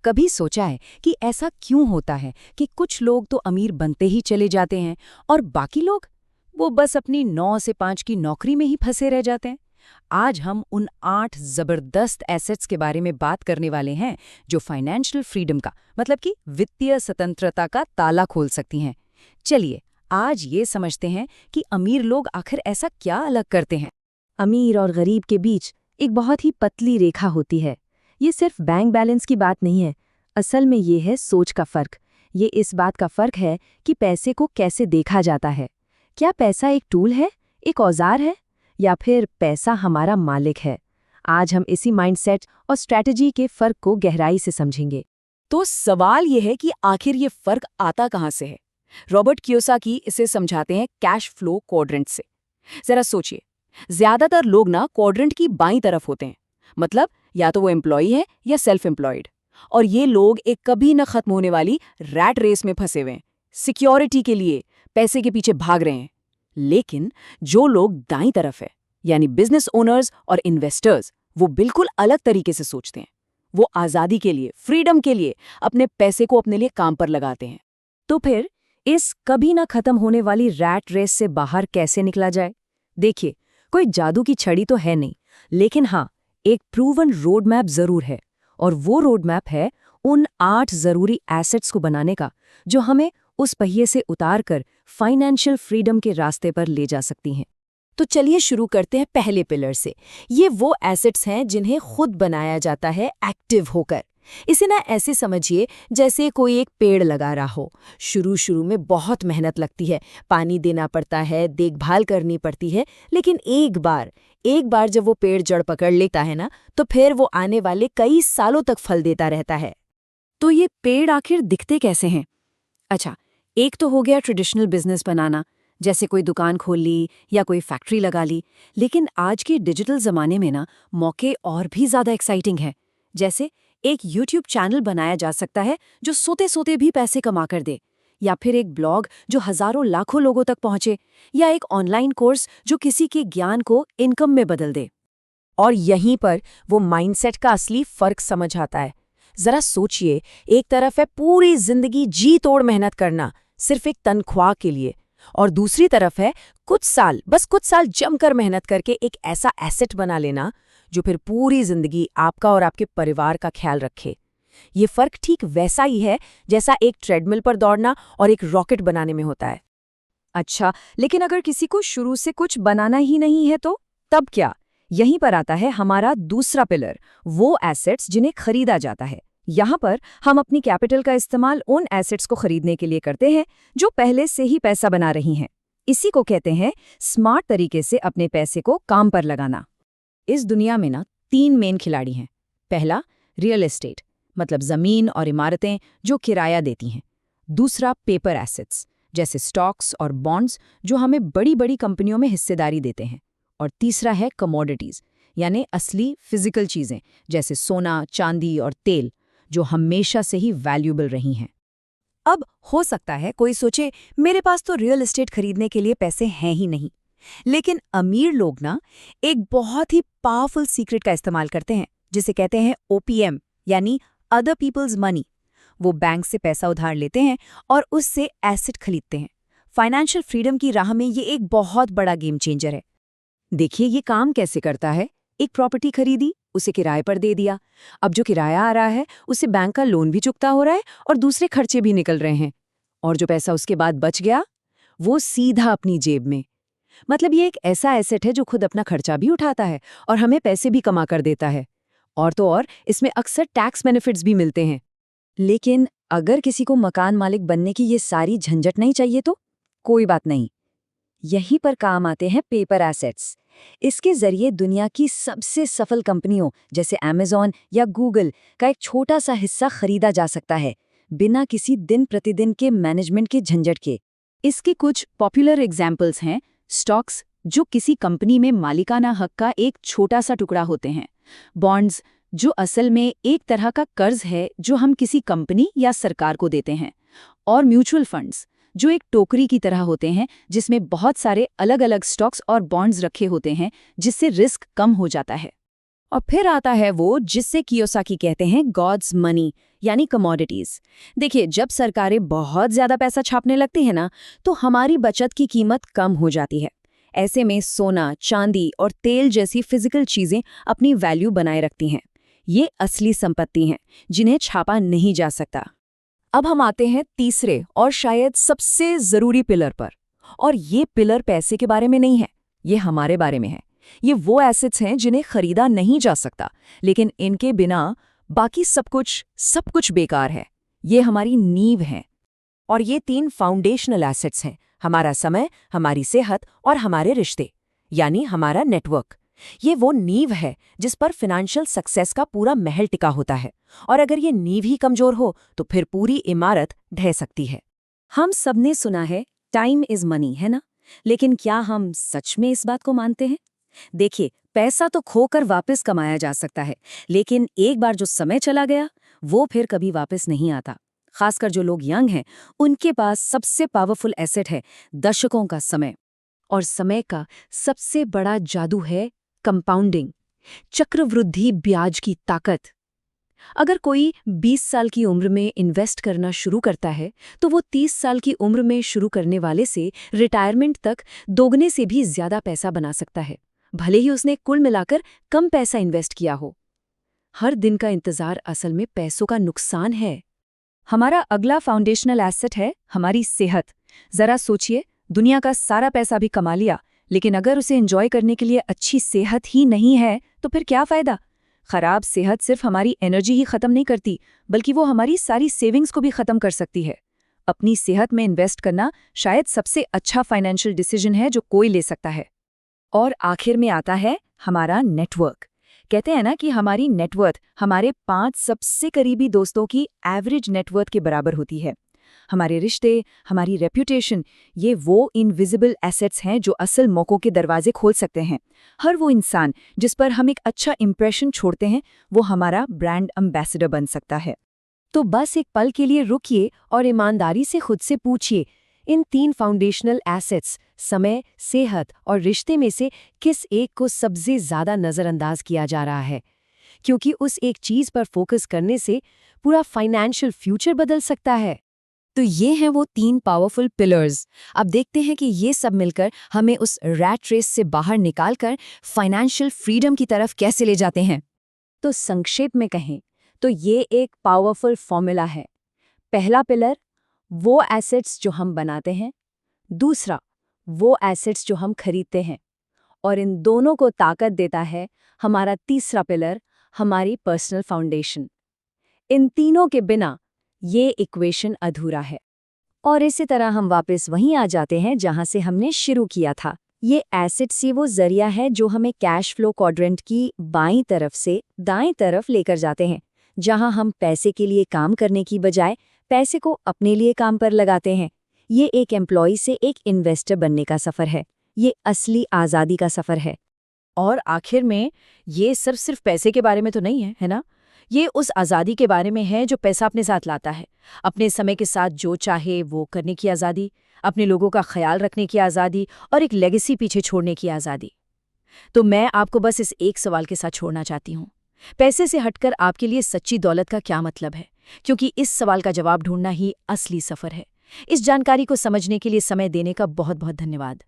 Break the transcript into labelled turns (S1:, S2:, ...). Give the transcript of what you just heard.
S1: कभी सोचा है कि ऐसा क्यों होता है कि कुछ लोग तो अमीर बनते ही चले जाते हैं और बाकी लोग वो बस अपनी 9 से 5 की नौकरी में ही फंसे रह जाते हैं। आज हम उन 8 जबरदस्त एसेट्स के बारे में बात करने वाले हैं जो फाइनेंशियल फ्रीडम का मतलब कि वित्तीय स्वतंत्रता का ताला खोल सकती हैं। चलिए आज ये समझते हैं कि अमीर लोग आखिर ऐसा क्या अलग करते हैं।
S2: अमीर और गरीब के बीच एक बहुत ही पतली रेखा होती है। ये सिर्फ बैंक बैलेंस की बात नहीं है, असल में ये है सोच का फर्क। ये इस बात का फर्क है कि पैसे को कैसे देखा जाता है। क्या पैसा एक टूल है, एक औजार है, या फिर पैसा हमारा मालिक है? आज हम इसी माइंडसेट और स्ट्रैटेजी के फर्क को गहराई से समझेंगे।
S1: तो सवाल ये है कि आखिर ये फर्क आता कहाँ से है। रॉबर्ट कियोसाकी इसे समझाते हैं कैश फ्लो क्वाड्रेंट से। जरा सोचिए, ज्यादातर लोग ना क्वाड्रेंट की बाईं तरफ होते हैं, मतलब या तो वो एम्प्लॉई है या सेल्फ एम्प्लॉयड। और ये लोग एक कभी न खत्म होने वाली रैट रेस में फंसे हुए हैं, सिक्योरिटी के लिए पैसे के पीछे भाग रहे हैं। लेकिन जो लोग दाईं तरफ है यानी बिजनेस ओनर्स और इन्वेस्टर्स, वो बिल्कुल अलग तरीके से सोचते हैं। वो आज़ादी के लिए, फ्रीडम के लिए अपने पैसे को अपने लिए काम पर लगाते हैं।
S2: तो फिर इस कभी ना खत्म होने वाली रैट रेस से बाहर कैसे निकला जाए? देखिए, कोई जादू की छड़ी तो है नहीं, लेकिन हाँ, एक प्रूवन रोड मैप जरूर है। और वो रोड मैप है उन 8 जरूरी एसेट्स को बनाने का जो हमें उस पहिए से उतारकर फाइनेंशियल फ्रीडम के रास्ते पर ले जा सकती हैं।
S1: तो चलिए शुरू करते हैं पहले पिलर से। ये वो एसेट्स हैं जिन्हें खुद बनाया जाता है एक्टिव होकर। इसे ना ऐसे समझिए जैसे कोई एक पेड़ लगा रहा हो। शुरू में बहुत मेहनत लगती है, पानी देना पड़ता है, देखभाल करनी पड़ती है, लेकिन एक बार जब वो पेड़ जड़ पकड़ लेता है ना, तो फिर वो आने वाले कई सालों तक फल देता रहता है।
S2: तो ये पेड़ आखिर दिखते कैसे हैं? अच्छा, एक तो हो गया ट्रेडिशनल बिजनेस बनाना, जैसे कोई दुकान खोल ली या कोई फैक्ट्री लगा ली। लेकिन आज के डिजिटल जमाने में ना मौके और भी ज्यादा एक्साइटिंग है। जैसे एक यूट्यूब चैनल बनाया जा सकता है जो सोते सोते भी पैसे कमा कर दे, या फिर एक ब्लॉग जो हजारों लाखों लोगों तक पहुंचे, या एक ऑनलाइन कोर्स जो किसी के ज्ञान को इनकम में बदल दे।
S1: और यहीं पर वो माइंडसेट का असली फर्क समझ आता है। जरा सोचिए, एक तरफ है पूरी जिंदगी जी तोड़ मेहनत करना सिर्फ एक तनख्वाह के लिए, और दूसरी तरफ है कुछ साल जमकर मेहनत करके एक ऐसा एसेट बना लेना जो फिर पूरी जिंदगी आपका और आपके परिवार का ख्याल रखे। ये फर्क ठीक वैसा ही है जैसा एक ट्रेडमिल पर दौड़ना और एक रॉकेट बनाने में होता है।
S2: अच्छा, लेकिन अगर किसी को शुरू से कुछ बनाना ही नहीं है तो तब क्या? यहीं पर आता है हमारा दूसरा पिलर, वो एसेट्स जिन्हें खरीदा जाता है। यहाँ पर हम अपनी कैपिटल का इस्तेमाल उन एसेट्स को खरीदने के लिए करते हैं जो पहले से ही पैसा बना रही हैं। इसी को कहते हैं स्मार्ट तरीके से अपने पैसे को काम पर लगाना।
S1: इस दुनिया में ना 3 मेन खिलाड़ी हैं। पहला, रियल एस्टेट, मतलब जमीन और इमारतें जो किराया देती हैं। दूसरा, पेपर एसेट्स, जैसे स्टॉक्स और बॉन्ड्स जो हमें बड़ी बड़ी कंपनियों में हिस्सेदारी देते हैं। और तीसरा है कमोडिटीज, यानी असली फिजिकल चीजें जैसे सोना, चांदी और तेल, जो हमेशा से ही वैल्यूएबल रही हैं।
S2: अब हो सकता है कोई सोचे, मेरे पास तो रियल एस्टेट खरीदने के लिए पैसे हैं ही नहीं। लेकिन अमीर लोग ना एक बहुत ही पावरफुल सीक्रेट का इस्तेमाल करते हैं, जिसे कहते हैं ओपीएम, यानी अदर पीपल्स मनी। वो बैंक से पैसा उधार लेते हैं और उससे एसेट खरीदते हैं। फाइनेंशियल फ्रीडम की राह में ये एक बहुत बड़ा गेम चेंजर है। देखिए ये काम कैसे करता है। एक प्रॉपर्टी खरीदी, उसे किराए पर दे दिया। अब जो किराया आ रहा है उससे बैंक का लोन भी चुकता हो रहा है और दूसरे खर्चे भी निकल रहे हैं। और जो पैसा उसके बाद बच गया वो सीधा अपनी जेब में। मतलब ये एक ऐसा एसेट है जो खुद अपना खर्चा भी उठाता है और हमें पैसे भी कमा कर देता है। और तो और इसमें अक्सर टैक्स बेनिफिट्स भी मिलते हैं। लेकिन अगर किसी को मकान मालिक बनने की ये सारी झंझट नहीं चाहिए तो कोई बात नहीं, यहीं पर काम आते हैं पेपर एसेट्स। इसके जरिए दुनिया की सबसे सफल कंपनियों जैसे अमेज़न या गूगल का एक छोटा सा हिस्सा खरीदा जा सकता है, बिना किसी दिन प्रतिदिन के मैनेजमेंट के झंझट के। इसके कुछ पॉपुलर एग्जाम्पल्स हैं स्टॉक्स, जो किसी कंपनी में मालिकाना हक का एक छोटा सा टुकड़ा होते हैं। बॉन्ड्स, जो असल में एक तरह का कर्ज है जो हम किसी कंपनी या सरकार को देते हैं। और म्यूचुअल फंड्स, जो एक टोकरी की तरह होते हैं जिसमें बहुत सारे अलग अलग स्टॉक्स और बॉन्ड्स रखे होते हैं, जिससे रिस्क कम हो जाता है।
S1: और फिर आता है वो जिससे कियोसाकी कहते हैं गॉड्स मनी, यानी कमोडिटीज। देखिए, जब सरकारें बहुत ज्यादा पैसा छापने लगती है ना, तो हमारी बचत की कीमत कम हो जाती है। ऐसे में सोना, चांदी और तेल जैसी फिजिकल चीजें अपनी वैल्यू बनाए रखती हैं। ये असली संपत्ति हैं जिन्हें छापा नहीं जा सकता। अब हम आते हैं तीसरे और शायद सबसे जरूरी पिलर पर। और ये पिलर पैसे के बारे में नहीं है, ये हमारे बारे में है। ये वो एसेट्स हैं जिन्हें खरीदा नहीं जा सकता, लेकिन इनके बिना बाकी सब कुछ बेकार है। ये हमारी नींव है। और ये 3 फाउंडेशनल एसेट्स हैं: हमारा समय, हमारी सेहत और हमारे रिश्ते, यानी हमारा नेटवर्क। ये वो नींव है जिस पर फाइनेंशियल सक्सेस का पूरा महल टिका होता है। और अगर ये नींव ही कमजोर हो तो फिर पूरी इमारत ढह सकती है। हम सबने सुना है टाइम इज मनी, है ना? लेकिन क्या हम सच में इस बात को मानते हैं? देखिए, पैसा तो खोकर वापस कमाया जा सकता है, लेकिन एक बार जो समय चला गया वो फिर कभी वापस नहीं आता। खासकर जो लोग यंग हैं, उनके पास सबसे पावरफुल एसेट है दशकों का समय। और समय का सबसे बड़ा जादू है कंपाउंडिंग, चक्रवृद्धि ब्याज की ताकत। अगर कोई 20 साल की उम्र में इन्वेस्ट करना शुरू करता है, तो वो 30 साल की उम्र में शुरू करने वाले से रिटायरमेंट तक दोगुने से भी ज्यादा पैसा बना सकता है, भले ही उसने कुल मिलाकर कम पैसा इन्वेस्ट किया हो। हर दिन का इंतजार असल में पैसों का नुकसान है। हमारा अगला फाउंडेशनल एसेट है हमारी सेहत। जरा सोचिए, दुनिया का सारा पैसा भी कमा लिया, लेकिन अगर उसे एंजॉय करने के लिए अच्छी सेहत ही नहीं है तो फिर क्या फायदा? खराब सेहत सिर्फ हमारी एनर्जी ही खत्म नहीं करती, बल्कि वो हमारी सारी सेविंग्स को भी खत्म कर सकती है। अपनी सेहत में इन्वेस्ट करना शायद सबसे अच्छा फाइनेंशियल डिसीजन है जो कोई ले सकता है। और आखिर में आता है हमारा नेटवर्क। कहते हैं ना कि हमारी नेटवर्थ हमारे 5 सबसे करीबी दोस्तों की एवरेज नेटवर्थ के बराबर होती है। हमारे रिश्ते, हमारी रेप्यूटेशन, ये वो इनविजिबल एसेट्स हैं जो असल मौकों के दरवाजे खोल सकते हैं। हर वो इंसान जिस पर हम एक अच्छा इंप्रेशन छोड़ते हैं, वो हमारा ब्रांड एम्बेसडर बन सकता है। तो बस एक पल के लिए रुकिए और ईमानदारी से खुद से पूछिए, इन 3 फाउंडेशनल एसेट्स, समय, सेहत और रिश्ते में से किस एक को सबसे ज्यादा नजरअंदाज किया जा रहा है? क्योंकि उस एक चीज पर फोकस करने से पूरा फाइनेंशियल फ्यूचर बदल सकता है। तो ये हैं वो 3 पावरफुल पिलर्स। अब देखते हैं कि ये सब मिलकर हमें उस रैट रेस से बाहर निकालकर फाइनेंशियल फ्रीडम की तरफ कैसे ले जाते हैं। तो संक्षेप में कहें तो ये एक पावरफुल फॉर्मूला है। पहला पिलर, वो एसेट्स जो हम बनाते हैं। दूसरा, वो एसेट्स जो हम खरीदते हैं। और इन दोनों को ताकत देता है हमारा तीसरा पिलर, हमारी पर्सनल फाउंडेशन। इन तीनों के बिना ये इक्वेशन अधूरा है। और इसी तरह हम वापस वहीं आ जाते हैं जहां से हमने शुरू किया था। ये एसेट्स ही वो जरिया है जो हमें कैश फ्लो क्वाड्रेंट की बाईं तरफ से दाएं तरफ लेकर जाते हैं, जहां हम पैसे के लिए काम करने की बजाय पैसे को अपने लिए काम पर लगाते हैं। ये एक एम्प्लॉय से एक इन्वेस्टर बनने का सफर है। ये असली आज़ादी का सफर है। और आखिर में ये सिर्फ पैसे के बारे में तो नहीं है, है ना? ये उस आज़ादी के बारे में है जो पैसा अपने साथ लाता है। अपने समय के साथ जो चाहे वो करने की आज़ादी, अपने लोगों का ख्याल रखने की आज़ादी और एक लेगेसी पीछे छोड़ने की आज़ादी। तो मैं आपको बस इस एक सवाल के साथ छोड़ना चाहती हूँ, पैसे से हटकर आपके लिए सच्ची दौलत का क्या मतलब है? क्योंकि इस सवाल का जवाब ढूंढना ही असली सफर है। इस जानकारी को समझने के लिए समय देने का बहुत बहुत धन्यवाद।